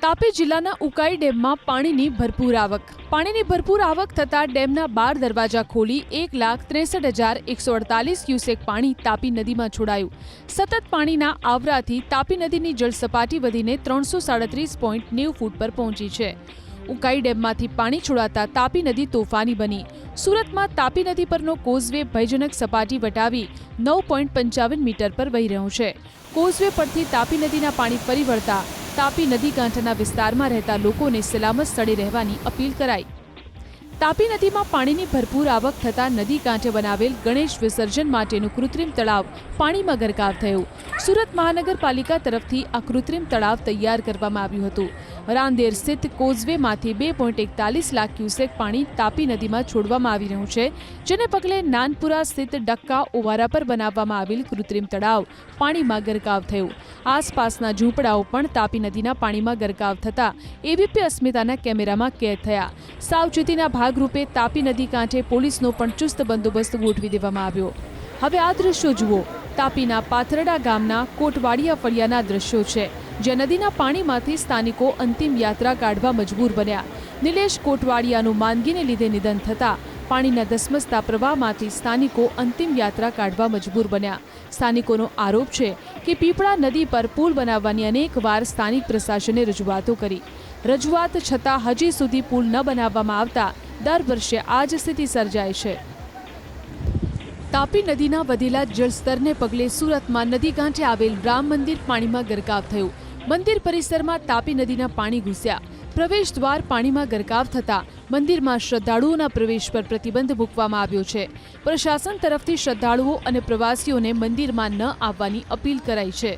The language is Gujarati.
તાપી જિલ્લાના ઉકાઈ ડેમમાં પાણીની ભરપૂર આવક થતાં ડેમના 12 દરવાજા ખોલી 1,63,148 ક્યુસેક પાણી તાપી નદીમાં છોડાયું। સતત પાણીના આવરાથી તાપી નદીની જળસપાટી વધીને 337.90 ફૂટ પર પહોંચી છે। ઉકાઈ ડેમમાંથી પાણી છોડાતા તાપી નદી તોફાની બની। સુરતમાં તાપી નદી પરનો કોઝવે ભયજનક સપાટી વટાવી 9.55 મીટર પર વહી રહ્યો છે। કોઝવે પરથી તાપી નદીના પાણી ફરી વળતા તાપી નદી કાંઠાના વિસ્તારમાં રહેતા લોકોને સલામત સ્થળે રહેવાની અપીલ કરાઈ। તાપી નદીમાં પાણીની ભરપૂર આવક થતાં નદી કાંઠે બનાવેલ ગણેશ વિસર્જન માટેનું કૃત્રિમ તળાવ પાણીમાં ગરકાવ થયું। સુરત મહાનગરપાલિકા તરફથી આ કૃત્રિમ તળાવ તૈયાર કરવામાં આવ્યું હતું। રાંદેર સ્થિત કોઝવેમાંથી 2.41 લાખ ક્યુસેક પાણી તાપી નદીમાં છોડવામાં આવી રહ્યું છે, જેને પગલે નાનપુરા સ્થિત ડક્કા ઓવારા પર બનાવવામાં આવેલ કૃત્રિમ તળાવ પાણીમાં ગરકાવ થયું। આસપાસના ઝૂંપડાઓ પણ તાપી નદીના પાણીમાં ગરકાવ થતાં એબીપી અસ્મિતાના કેમેરામાં કેદ થયા। સાવચેતીના ભાગરૂપે તાપી નદી કાંઠે પોલીસનો પણ ચુસ્ત બંદોબસ્ત ગોઠવી દેવામાં આવ્યો। હવે આ દ્રશ્યો જુઓ। તાપીના પાથરડા ગામના કોટવાડિયા ફળિયાના દ્રશ્યો છે, જ્યાં નદીના પાણીમાંથી સ્થાનિકો અંતિમ યાત્રા કાઢવા મજબૂર બન્યા। નિલેશ કોટવાડિયાનું માંદગીને લીધે નિધન થતાં પાણીના ધસમસતા પ્રવાહમાંથી સ્થાનિકો અંતિમ યાત્રા કાઢવા મજબૂર બન્યા। સ્થાનિકોનો આરોપ છે કે પીપળા નદી પર પુલ બનાવવાની અનેક વાર સ્થાનિક પ્રશાસને રજૂઆતો કરી। રજૂઆત છતાં હજી સુધી પુલ ન બનાવવામાં આવતા દર વર્ષે આ જ સ્થિતિ સર્જાય છે। તાપી નદીના વધેલા જળસ્તરને પગલે સુરતમાં નદી કાંઠે આવેલ રામ મંદિર પાણીમાં ગરકાવ થયું। મંદિર પરિસરમાં તાપી નદીના પાણી ઘૂસ્યા। પ્રવેશ દ્વાર પાણીમાં ગરકાવ થતાં મંદિરમાં શ્રદ્ધાળુઓના પ્રવેશ પર પ્રતિબંધ મૂકવામાં આવ્યો છે। પ્રશાસન તરફથી શ્રદ્ધાળુઓ અને પ્રવાસીઓને મંદિરમાં ન આવવાની અપીલ કરાઈ છે।